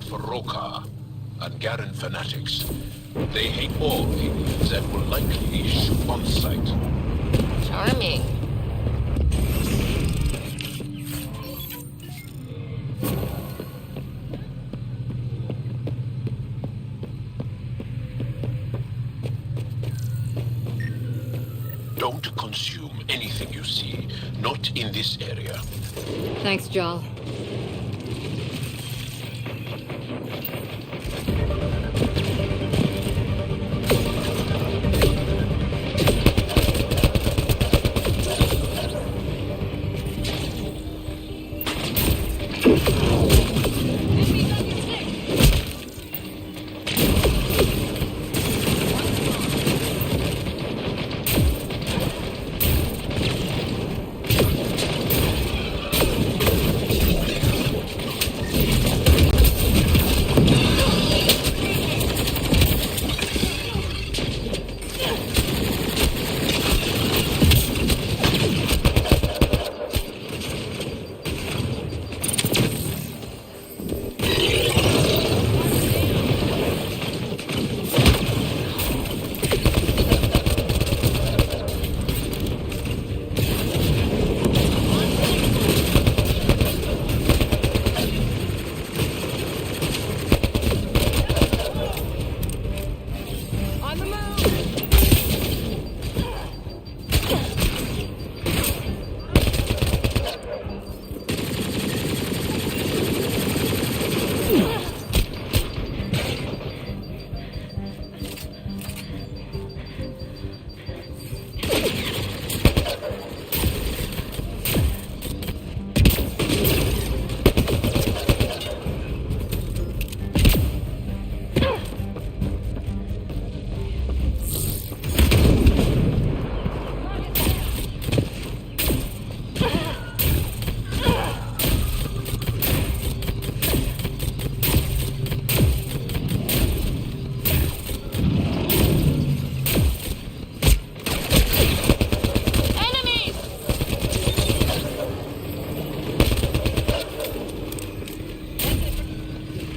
For Roka and Garen fanatics. They hate all aliens and will likely shoot on sight. Charming. Don't consume anything you see, not in this area. Thanks, Jal.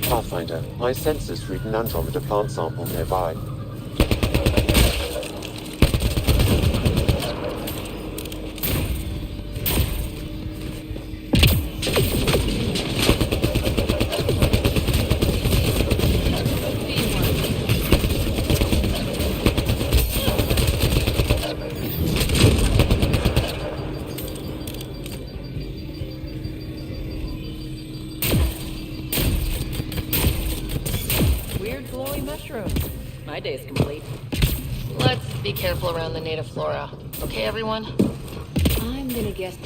Pathfinder, my sensors read an Andromeda plant sample nearby. safe. Let's be careful around the native flora. Okay, everyone? I'm gonna guess.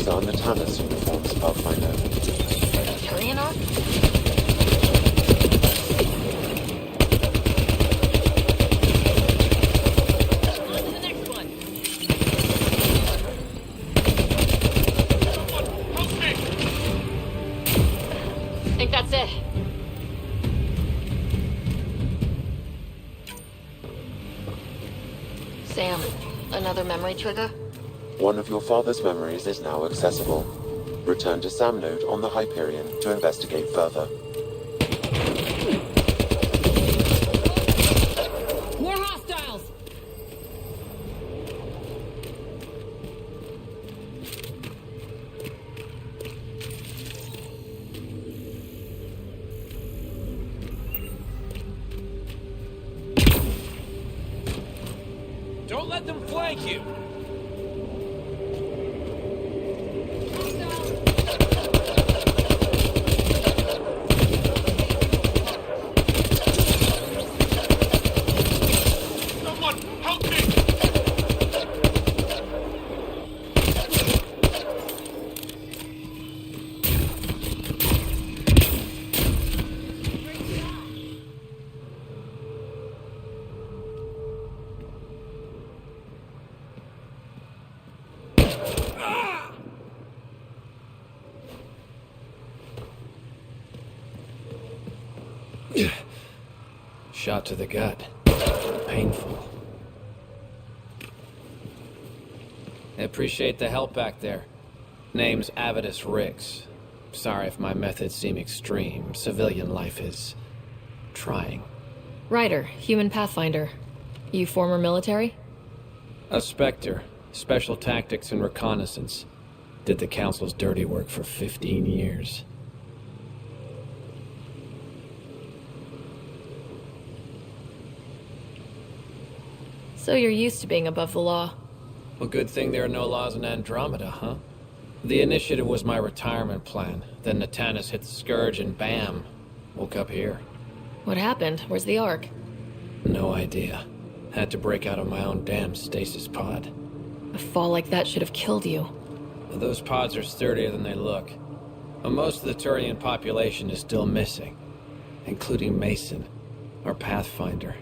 are Natanus uniforms, Pathfinder. Turian arc? On to the next one. Think that's it. Sam, another memory trigger? One of your father's memories is now accessible. Return to Sam Node on the Hyperion to investigate further. More hostiles! Don't let them flank you! Someone help me! Shot to the gut. Painful. I appreciate the help back there. Name's Avidus Rix. Sorry if my methods seem extreme. Civilian life is trying. Ryder, human pathfinder. You former military? A Spectre. Special tactics and reconnaissance. Did the Council's dirty work for 15 years. So you're used to being above the law. Well, good thing there are no laws in Andromeda, huh? The initiative was my retirement plan. Then Natanus hit the Scourge and bam, woke up here. What happened? Where's the Ark? No idea. Had to break out of my own damn stasis pod. A fall like that should have killed you. Those pods are sturdier than they look. But most of the Turian population is still missing, including Mason, our Pathfinder.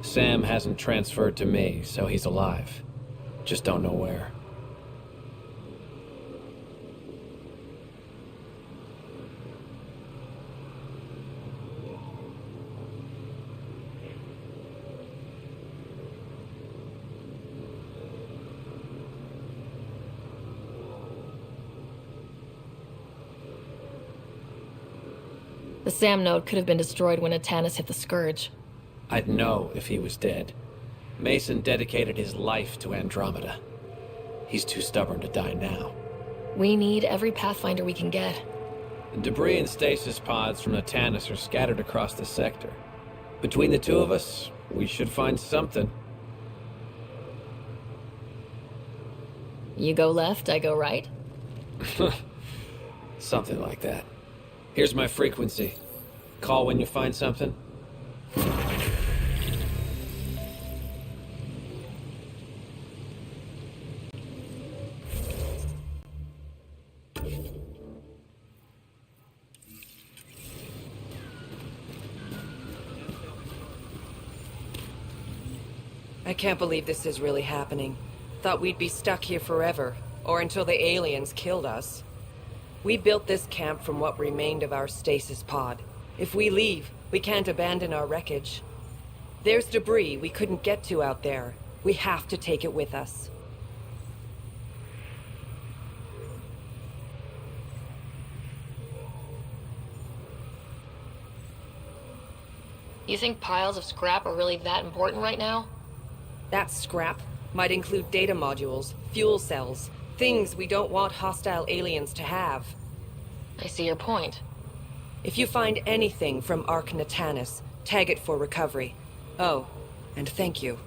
Sam hasn't transferred to me, so he's alive. Just don't know where. The Sam node could have been destroyed when Natanus hit the Scourge. I'd know if he was dead. Mason dedicated his life to Andromeda. He's too stubborn to die now. We need every Pathfinder we can get. Debris and stasis pods from Natanus are scattered across the sector. Between the two of us, we should find something. You go left, I go right. Something like that. Here's my frequency. Call when you find something. I can't believe this is really happening. Thought we'd be stuck here forever, or until the aliens killed us. We built this camp from what remained of our stasis pod. If we leave, we can't abandon our wreckage. There's debris we couldn't get to out there. We have to take it with us. You think piles of scrap are really that important right now? That scrap might include data modules, fuel cells, things we don't want hostile aliens to have. I see your point. If you find anything from Ark Natanus, tag it for recovery. Oh, and thank you.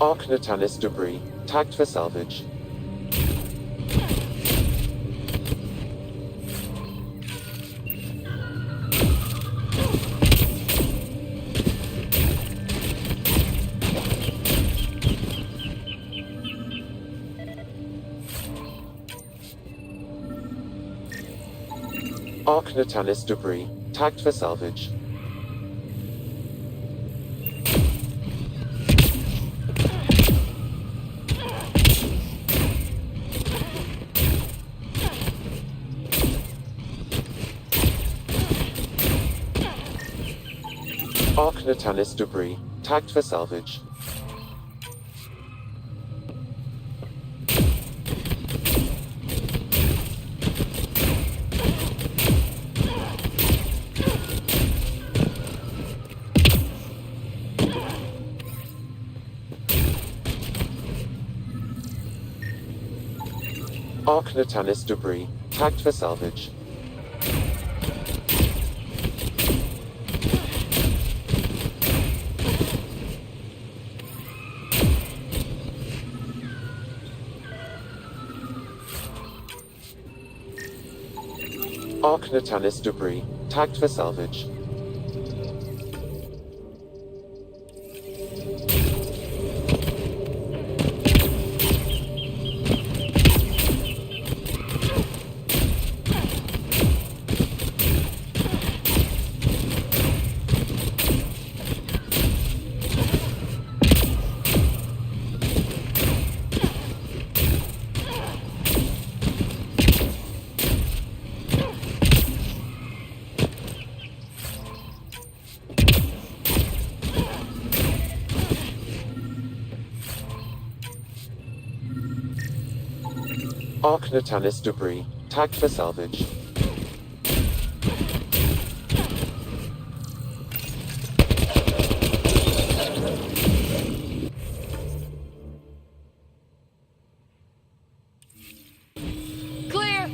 Arc Natalis debris, tagged for salvage. Arc Natalis debris, tagged for salvage. Arc Natalis debris, tagged for salvage. Arc Natalis debris, tagged for salvage. Arc Natalis debris, tagged for salvage. Arc Natalis debris, tagged for salvage. Clear!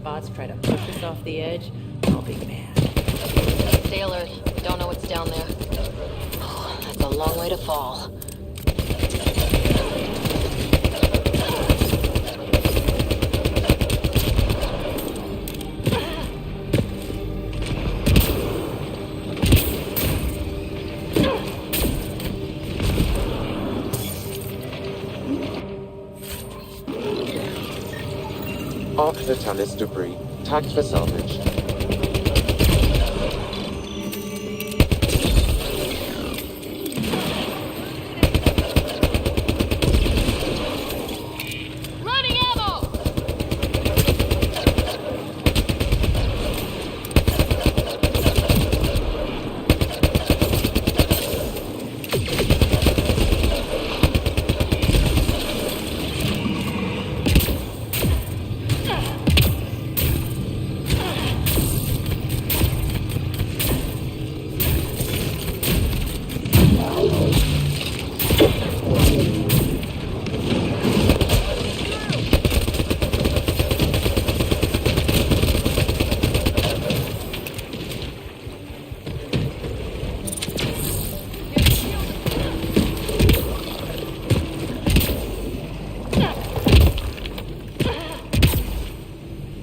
bots try to push us off the edge, I'll be mad. Stay alert. We don't know what's down there. Oh, that's a long way to fall. Arc Natalis debris, tagged for salvage. Running ammo!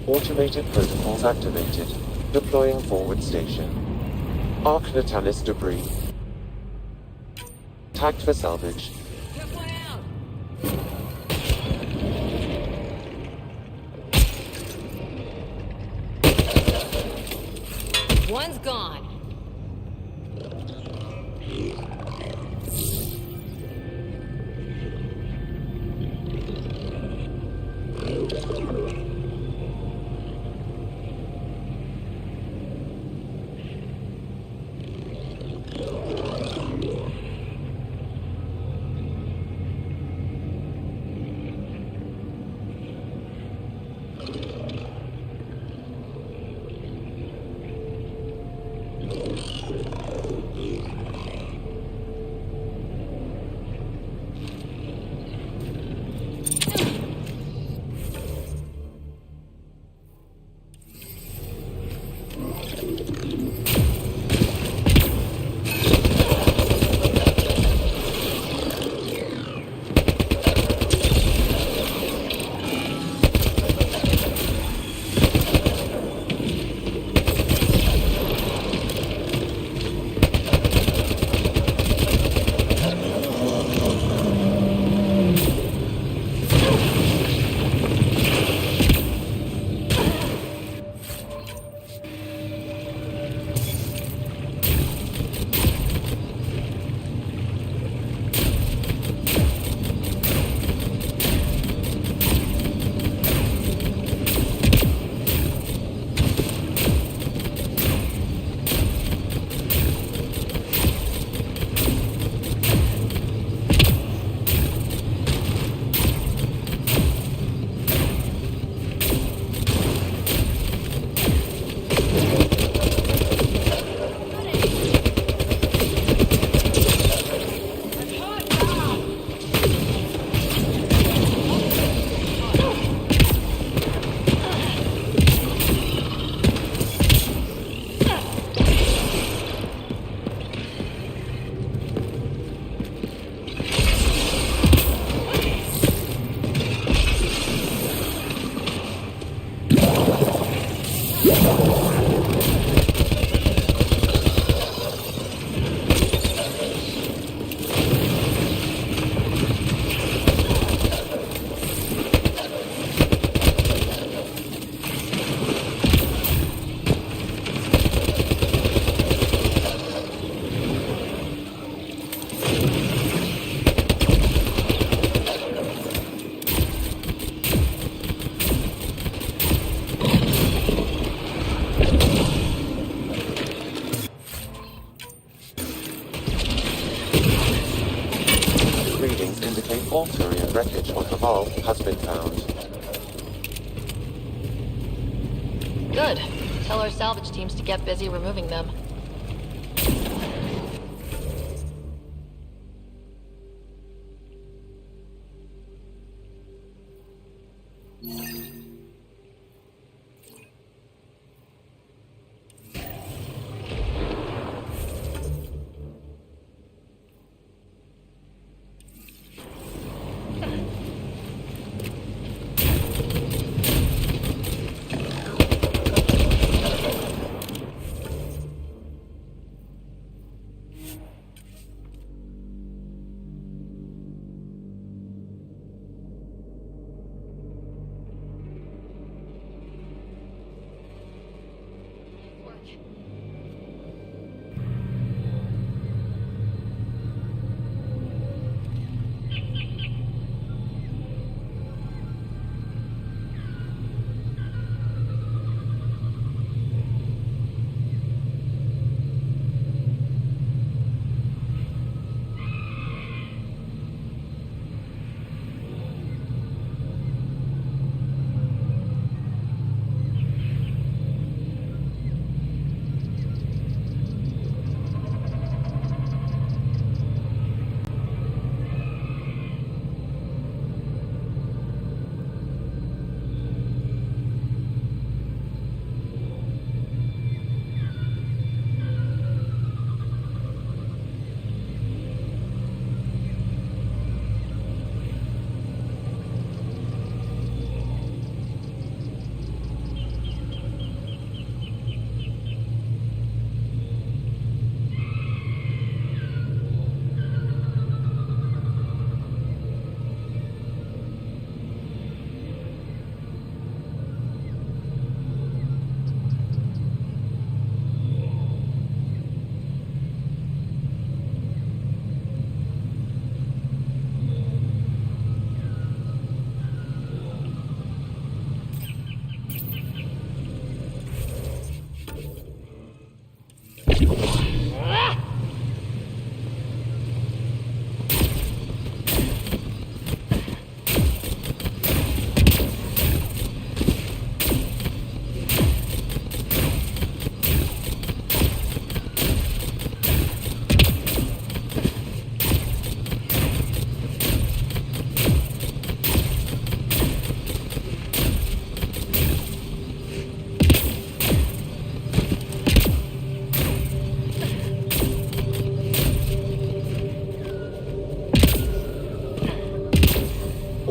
Automated protocols activated. Deploying forward station. Arc Natalis debris. Tagged for salvage. One's gone. All Turian wreckage on the hull has been found. Good. Tell our salvage teams to get busy removing them.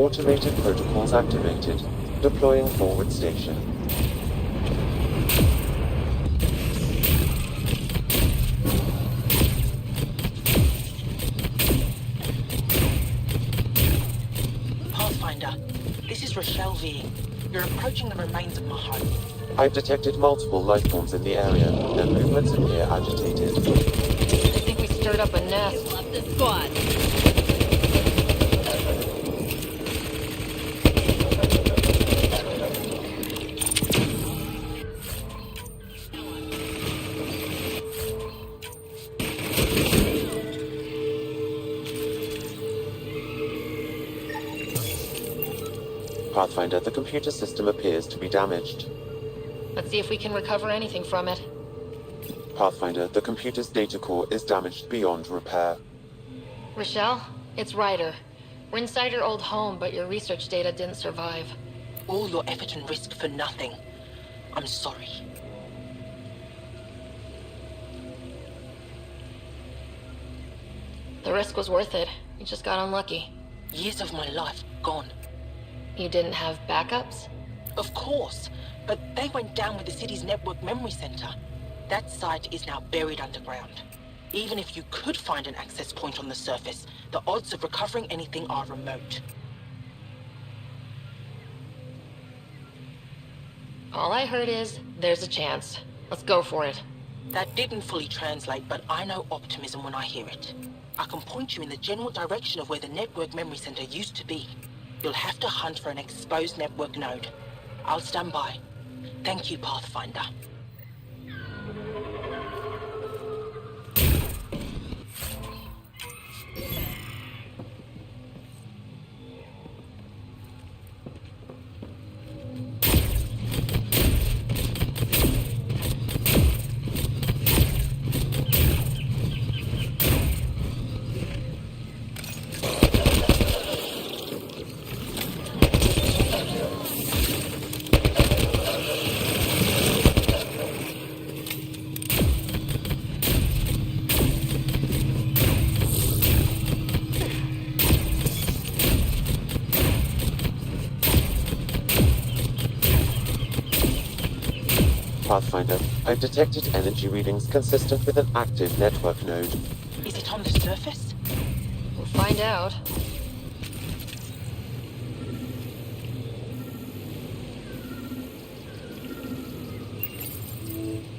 Automated protocols activated. Deploying forward station. Pathfinder, this is Rochelle V. You're approaching the remains of my home. I've detected multiple life forms in the area. Their movements appear agitated. I think we stirred up a nest. Love the squad. Pathfinder, the computer system appears to be damaged. Let's see if we can recover anything from it. Pathfinder, the computer's data core is damaged beyond repair. Rochelle, it's Ryder. We're inside your old home, but your research data didn't survive. All your effort and risk for nothing. I'm sorry. The risk was worth it. You just got unlucky. Years of my life gone. You didn't have backups? Of course, but they went down with the city's network memory center. That site is now buried underground. Even if you could find an access point on the surface, the odds of recovering anything are remote. All I heard is, there's a chance. Let's go for it. That didn't fully translate, but I know optimism when I hear it. I can point you in the general direction of where the network memory center used to be. You'll have to hunt for an exposed network node. I'll stand by. Thank you, Pathfinder. Pathfinder, I've detected energy readings consistent with an active network node. Is it on the surface? We'll find out.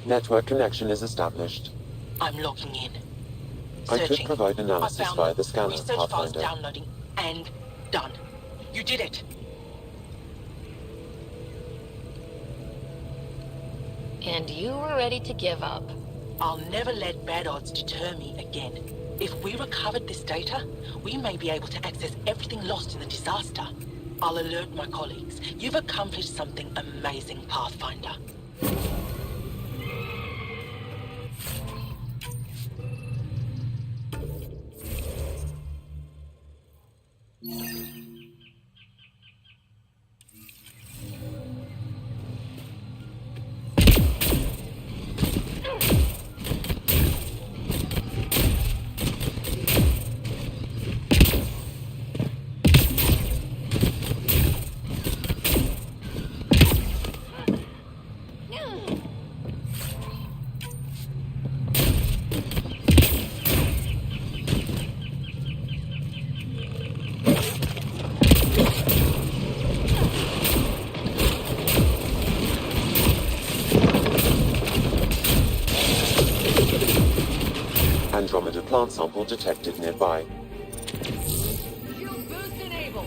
Network connection is established. I'm logging in. I could Searching. provide analysis I found via them. the scanner, Research files Pathfinder. downloading and done. You did it. And you were ready to give up. I'll never let bad odds deter me again. If we recovered this data, we may be able to access everything lost in the disaster. I'll alert my colleagues. You've accomplished something amazing, Pathfinder. Andromeda plant sample detected nearby. Shield boost enabled.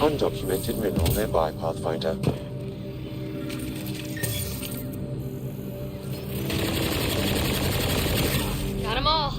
undocumented mineral nearby, Pathfinder. Got them all.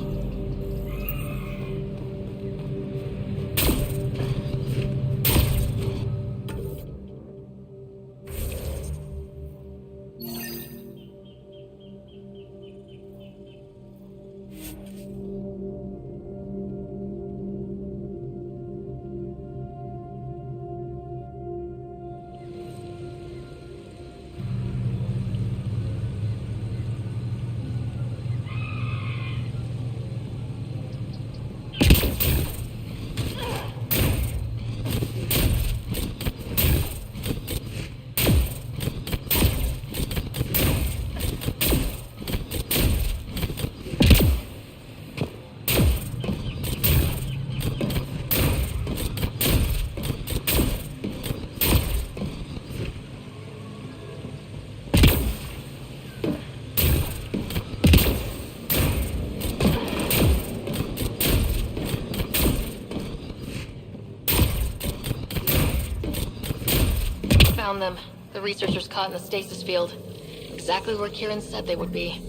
Found them. The researchers caught in the stasis field. Exactly where Kieran said they would be.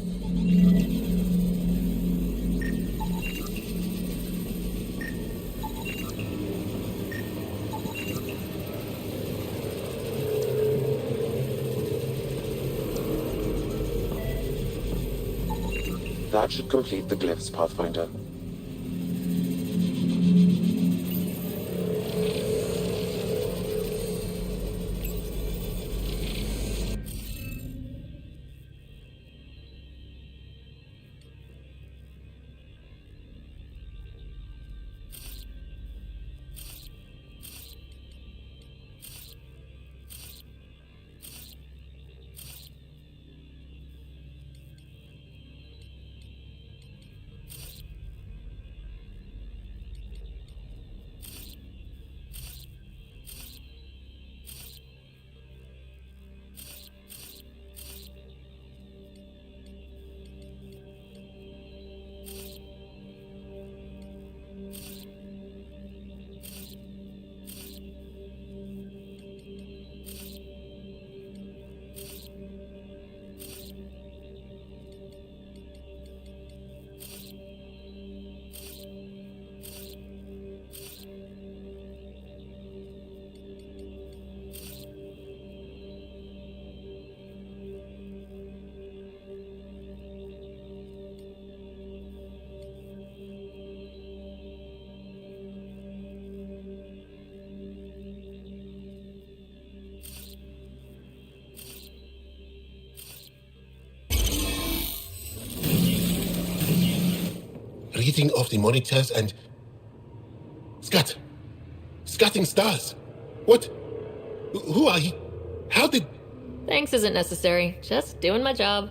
That should complete the glyphs, Pathfinder. Reading of the monitors and... Scatting stars. What? Who are you? How did... Thanks isn't necessary. Just doing my job.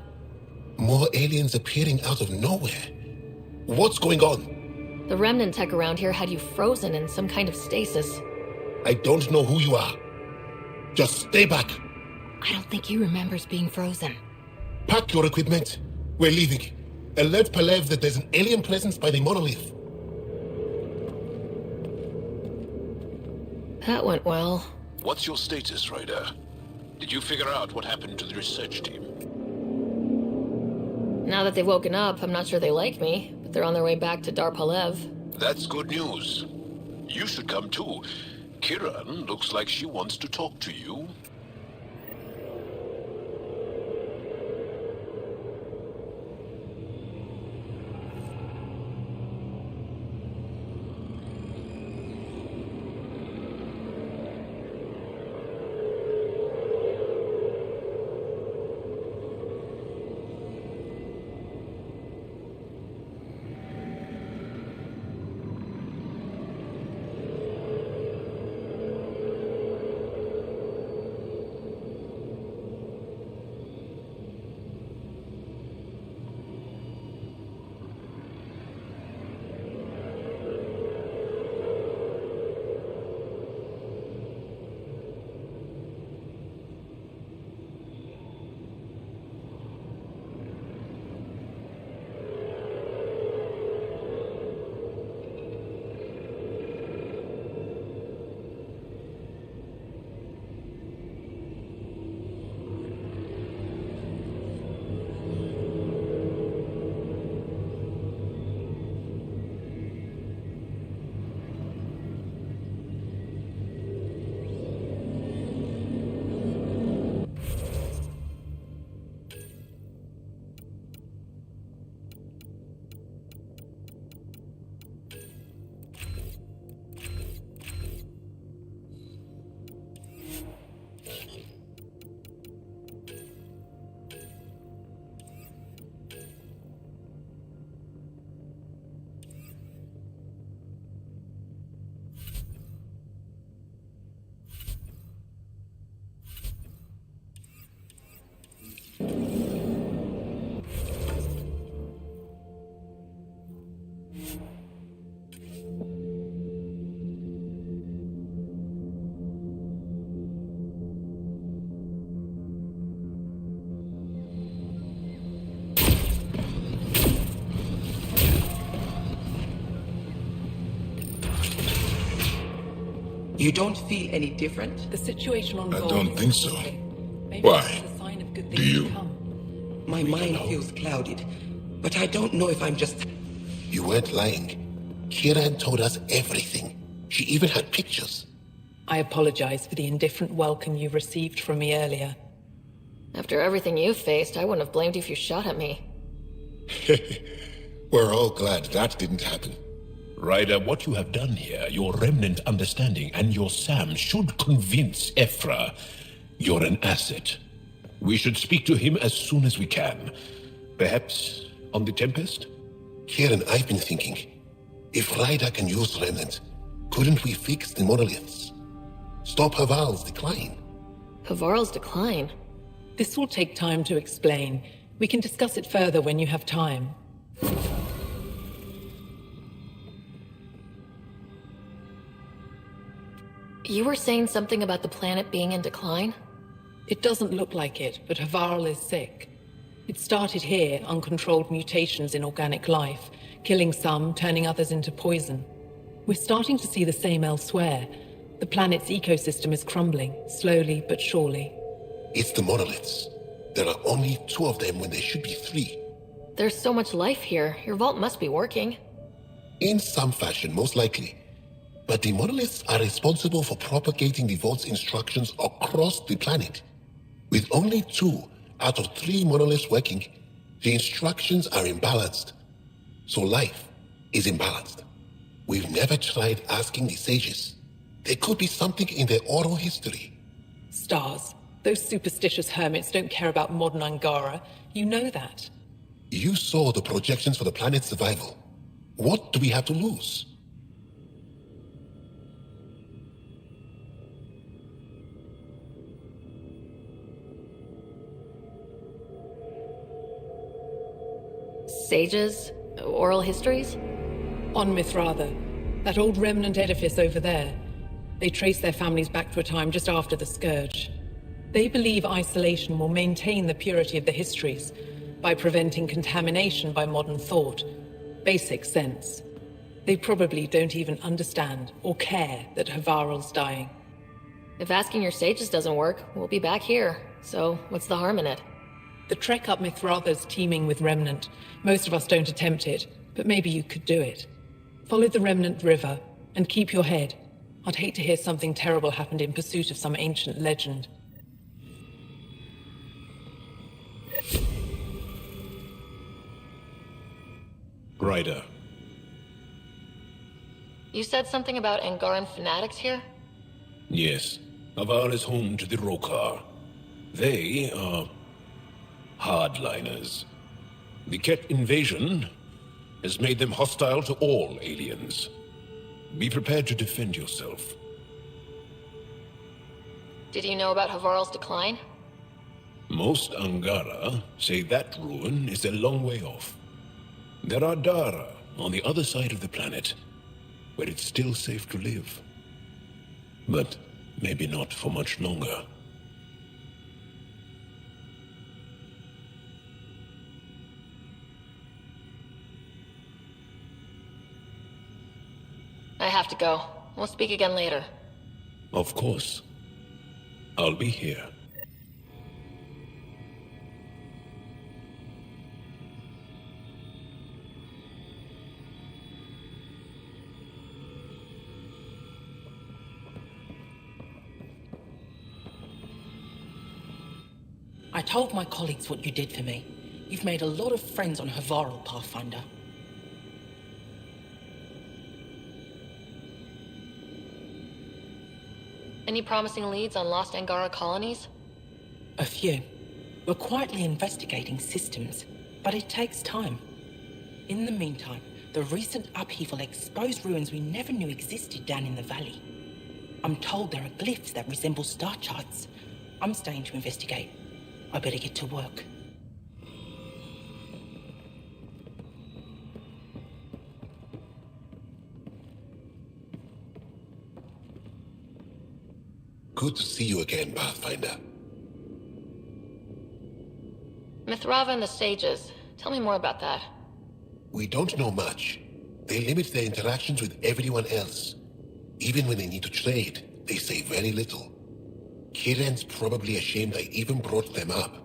More aliens appearing out of nowhere. What's going on? The remnant tech around here had you frozen in some kind of stasis. I don't know who you are. Just stay back. I don't think he remembers being frozen. Pack your equipment. We're leaving. Alert Palev that there's an alien presence by the monolith. That went well. What's your status, Ryder? Did you figure out what happened to the research team? Now that they've woken up, I'm not sure they like me, but they're on their way back to Darpalev. That's good news. You should come too. Kiran looks like she wants to talk to you. You don't feel any different? The situation on I Vol don't is think so. Maybe Why? it's a sign of good Do things you? to come. My mind feels clouded, but I don't know if I'm just... You weren't lying. Kieran told us everything. She even had pictures. I apologize for the indifferent welcome you received from me earlier. After everything you faced, I wouldn't have blamed you if you shot at me. We're all glad that didn't happen. Ryder, what you have done here, your remnant understanding and your Sam should convince Ephra you're an asset. We should speak to him as soon as we can. Perhaps on the Tempest? Kieran, I've been thinking. If Ryder can use remnant, couldn't we fix the monoliths? Stop Haval's decline? Havarl's decline? This will take time to explain. We can discuss it further when you have time. You were saying something about the planet being in decline? It doesn't look like it, but Havarl is sick. It started here, uncontrolled mutations in organic life, killing some, turning others into poison. We're starting to see the same elsewhere. The planet's ecosystem is crumbling, slowly but surely. It's the monoliths. There are only 2 of them when there should be 3. There's so much life here. Your vault must be working. In some fashion, most likely. But the monoliths are responsible for propagating the vault's instructions across the planet. With only 2 out of 3 monoliths working, the instructions are imbalanced. So life is imbalanced. We've never tried asking the sages. There could be something in their oral history. Stars. Those superstitious hermits don't care about modern Angara. You know that. You saw the projections for the planet's survival. What do we have to lose? Sages? Oral histories? On Mithratha, that old remnant edifice over there. They trace their families back to a time just after the Scourge. They believe isolation will maintain the purity of the histories by preventing contamination by modern thought. Basic sense. They probably don't even understand or care that Havarl's dying. If asking your sages doesn't work, we'll be back here. So, what's the harm in it? The trek up Mithratha's teeming with remnant. Most of us don't attempt it, but maybe you could do it. Follow the remnant river, and keep your head. I'd hate to hear something terrible happened in pursuit of some ancient legend. Ryder. You said something about Angaran fanatics here? Yes. Avar is home to the Rokar. They are hardliners. The Ket invasion has made them hostile to all aliens. Be prepared to defend yourself. Did you know about Havarl's decline? Most Angara say that ruin is a long way off. There are Dara on the other side of the planet, where it's still safe to live. But maybe not for much longer. I have to go. We'll speak again later. Of course. I'll be here. I told my colleagues what you did for me. You've made a lot of friends on Havarl, Pathfinder. Any promising leads on lost Angara colonies? A few. We're quietly investigating systems, but it takes time. In the meantime, the recent upheaval exposed ruins we never knew existed down in the valley. I'm told there are glyphs that resemble star charts. I'm staying to investigate. I better get to work. Good to see you again, Pathfinder. Mithratha and the sages. Tell me more about that. We don't know much. They limit their interactions with everyone else, even when they need to trade. they say very little. Kiren's probably ashamed I even brought them up.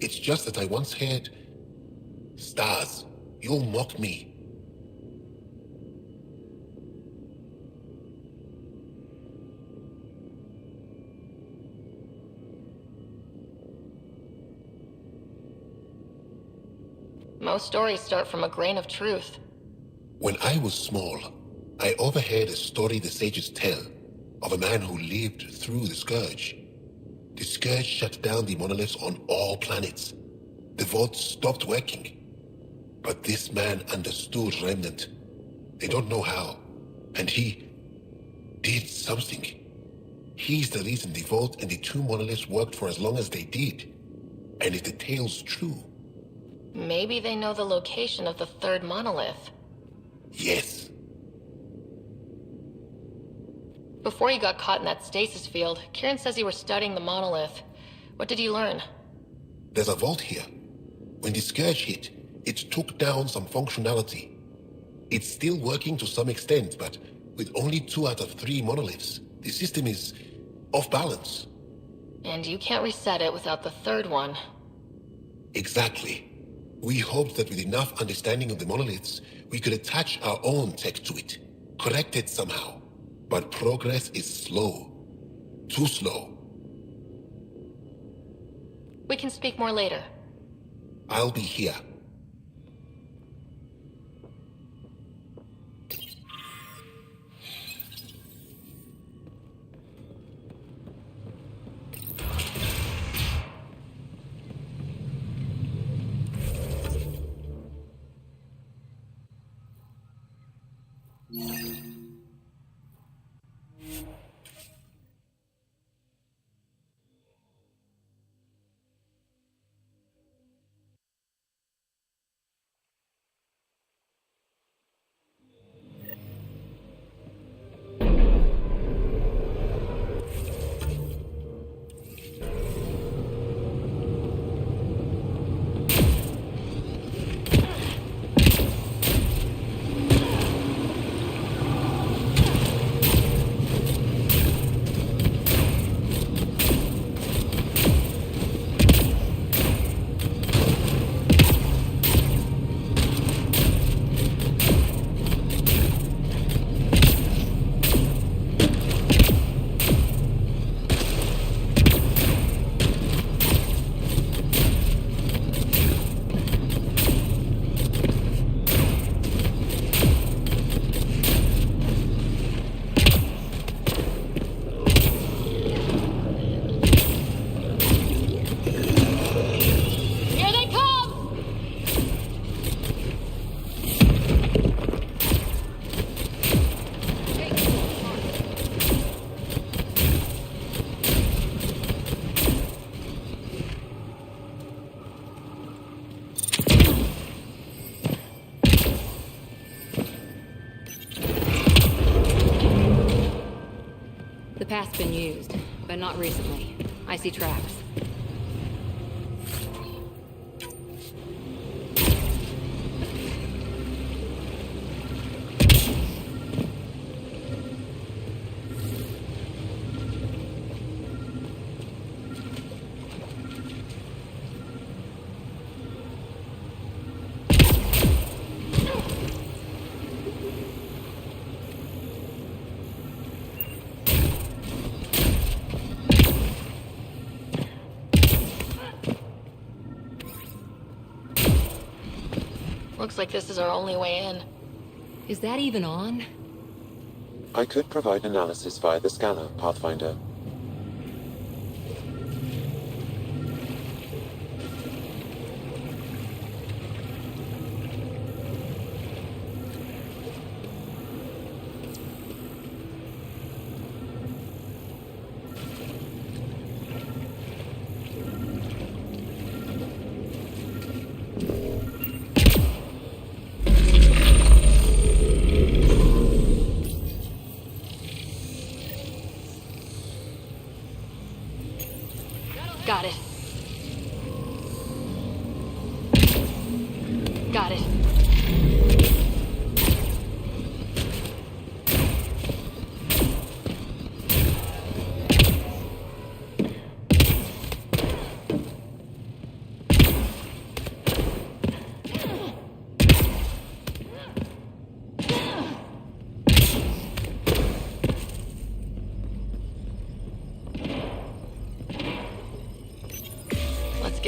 It's just that I once heard... Stars, you'll mock me. Most stories start from a grain of truth. When I was small, I overheard a story the sages tell of a man who lived through the Scourge. The Scourge shut down the monoliths on all planets. The vaults stopped working. But this man understood Remnant. They don't know how. And he did something. He's the reason the vault and the two monoliths worked for as long as they did. And if the tale's true... Maybe they know the location of the third monolith. Yes. Before you got caught in that stasis field, Kiren says you were studying the monolith. What did you learn? There's a vault here. When the Scourge hit, it took down some functionality. It's still working to some extent, but with only 2 out of 3 monoliths, the system is off balance. And you can't reset it without the third one. Exactly. We hoped that with enough understanding of the monoliths, we could attach our own tech to it, correct it somehow. But progress is slow. Too slow. We can speak more later. I'll be here. The path's been used, but not recently. I see tracks. Looks like this is our only way in. Is that even on? I could provide analysis via the scanner, Pathfinder. Got it. Got it.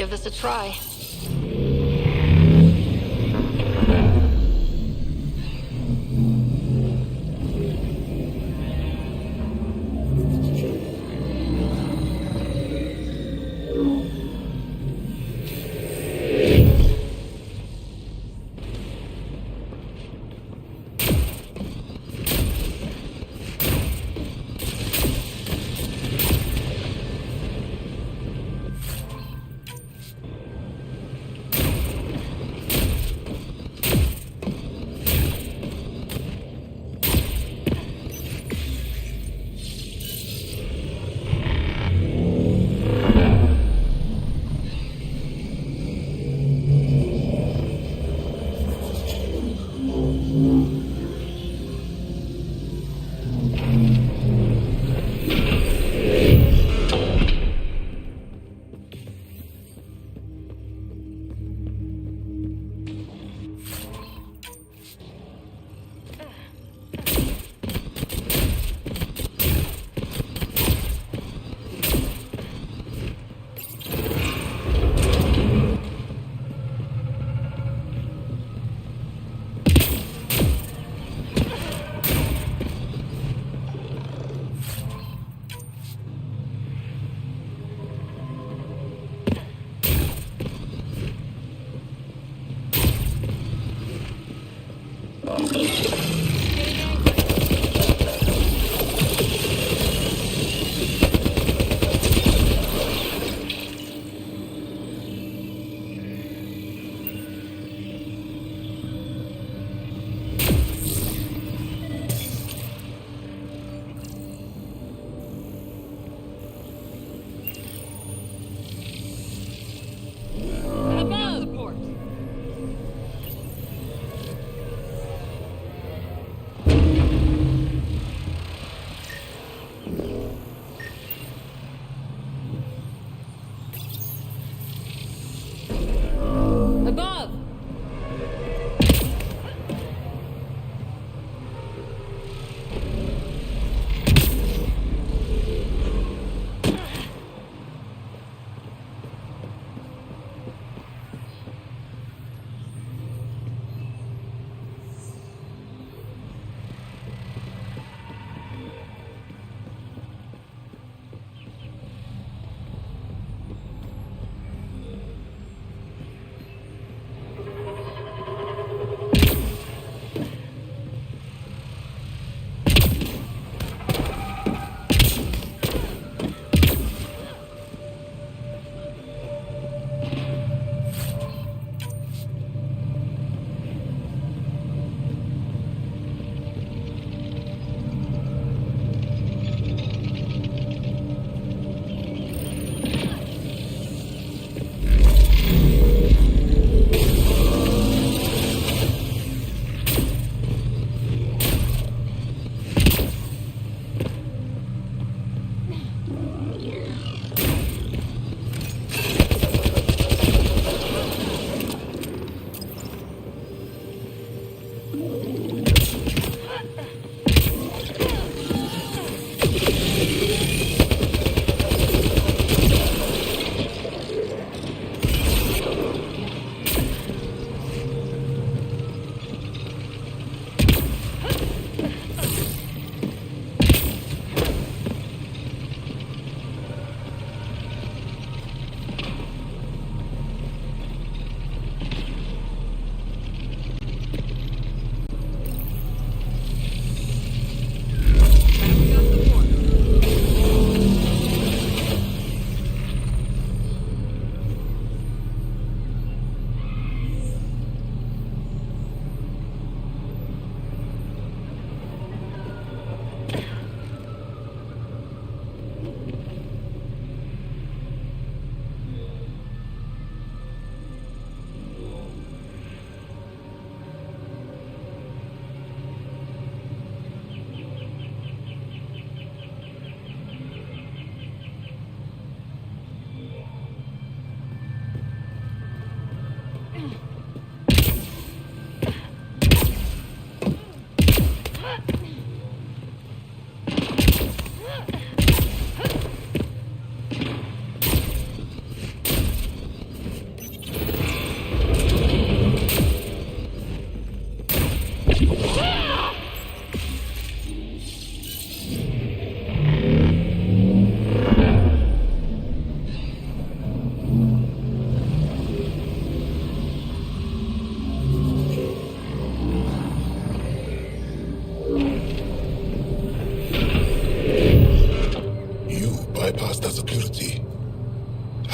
give this a try.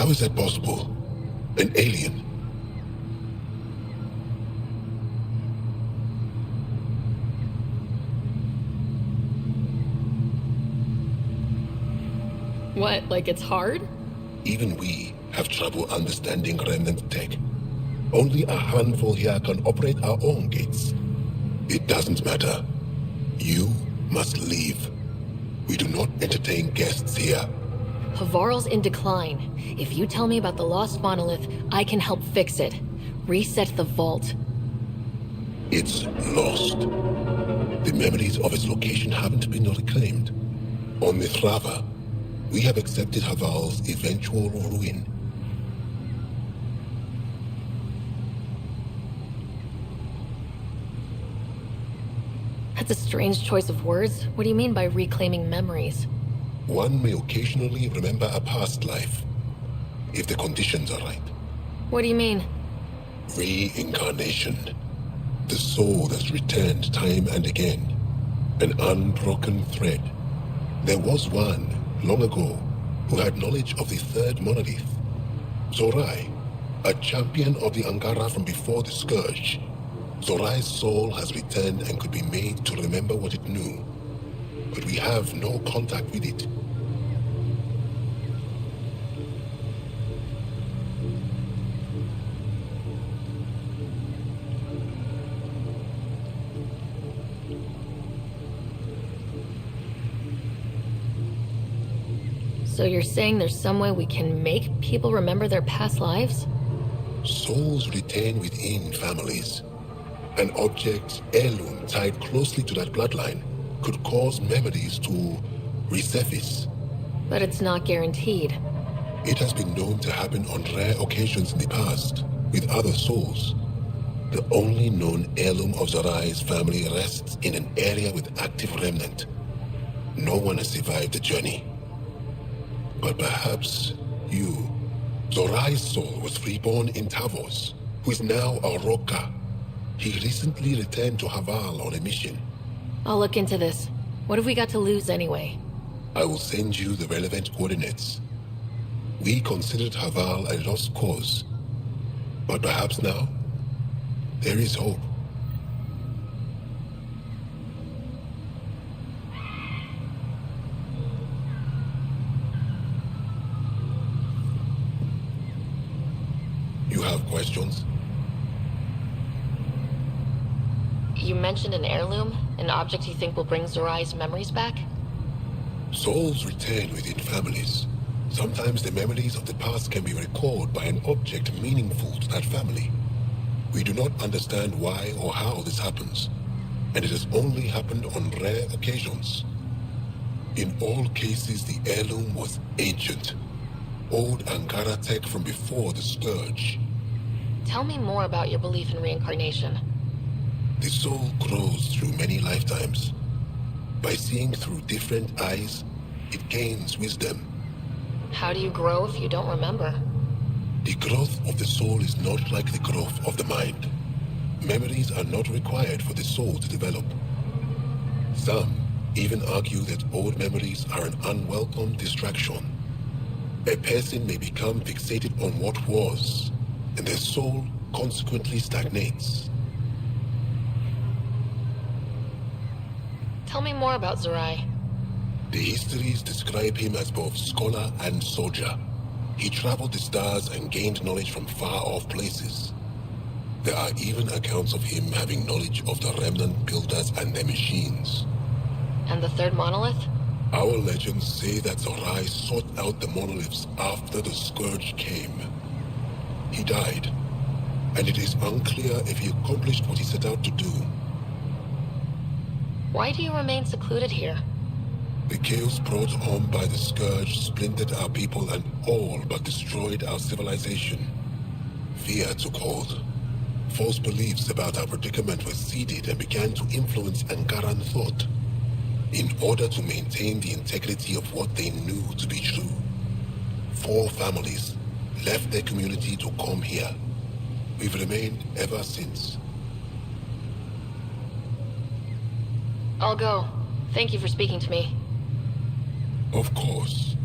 How is that possible? An alien? What, like it's hard? Even we have trouble understanding remnant tech. Only a handful here can operate our own gates. It doesn't matter. You must leave. We do not entertain guests here. Havarl's in decline. If you tell me about the lost monolith, I can help fix it. Reset the vault. It's lost. The memories of its location haven't been reclaimed. On Mithrava, we have accepted Haval's eventual ruin. That's a strange choice of words. What do you mean by reclaiming memories? One may occasionally remember a past life, if the conditions are right. What do you mean? Reincarnation. The soul that's returned time and again. An unbroken thread. There was one, long ago, who had knowledge of the third monolith. Zorai, a champion of the Angara from before the Scourge. Zorai's soul has returned and could be made to remember what it knew. But we have no contact with it. So you're saying there's some way we can make people remember their past lives? Souls retain within families. An object, heirloom, tied closely to that bloodline could cause memories to resurface. But it's not guaranteed. It has been known to happen on rare occasions in the past, with other souls. The only known heirloom of Zorai's family rests in an area with active remnant. No one has survived the journey. But perhaps you. Zorai's soul was reborn in Tavos, who is now a Roka. He recently returned to Haval on a mission. I'll look into this. What have we got to lose anyway? I will send you the relevant coordinates. We considered Haval a lost cause. But perhaps now, there is hope. You have questions? You mentioned an heirloom? An object you think will bring Zorai's memories back? Souls return within families. Sometimes the memories of the past can be recalled by an object meaningful to that family. We do not understand why or how this happens, and it has only happened on rare occasions. In all cases, the heirloom was ancient. Old Angara tech from before the Scourge. Tell me more about your belief in reincarnation. The soul grows through many lifetimes. By seeing through different eyes, it gains wisdom. How do you grow if you don't remember? The growth of the soul is not like the growth of the mind. Memories are not required for the soul to develop. Some even argue that old memories are an unwelcome distraction. A person may become fixated on what was, and their soul consequently stagnates. Tell me more about Zorai. The histories describe him as both scholar and soldier. He traveled the stars and gained knowledge from far-off places. There are even accounts of him having knowledge of the remnant builders and their machines. And the third monolith? Our legends say that Zorai sought out the monoliths after the Scourge came. He died, and it is unclear if he accomplished what he set out to do. Why do you remain secluded here? The chaos brought on by the Scourge splintered our people and all but destroyed our civilization. Fear took hold. False beliefs about our predicament were seeded and began to influence Angaran thought, in order to maintain the integrity of what they knew to be true. 4 families left their community to come here. We've remained ever since. I'll go. Thank you for speaking to me. Of course.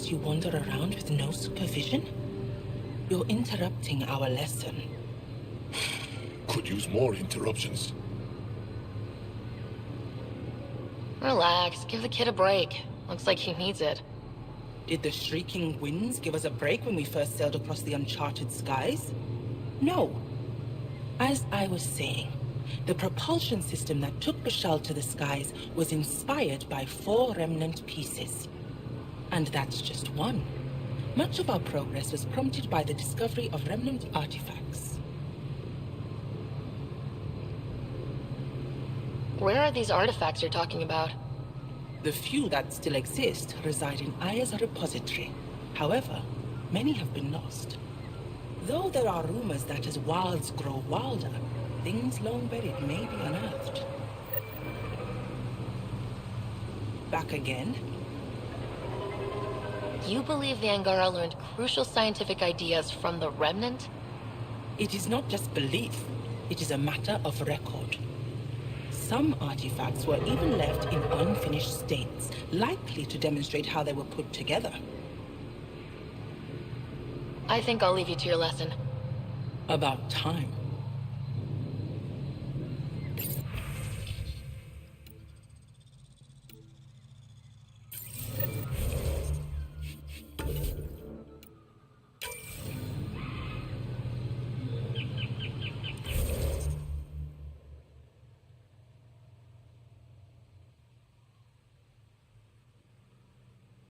let you wander around with no supervision? You're interrupting our lesson. Could use more interruptions. Relax, give the kid a break. Looks like he needs it. Did the shrieking winds give us a break when we first sailed across the uncharted skies? No. As I was saying, the propulsion system that took Bashal to the skies was inspired by 4 remnant pieces. And that's just one. Much of our progress was prompted by the discovery of remnant artifacts. Where are these artifacts you're talking about? The few that still exist reside in Aya's repository. However, many have been lost. Though there are rumors that as wilds grow wilder, things long buried may be unearthed. Back again? You believe the Angara learned crucial scientific ideas from the Remnant? It is not just belief, it is a matter of record. Some artifacts were even left in unfinished states, likely to demonstrate how they were put together. I think I'll leave you to your lesson. About time.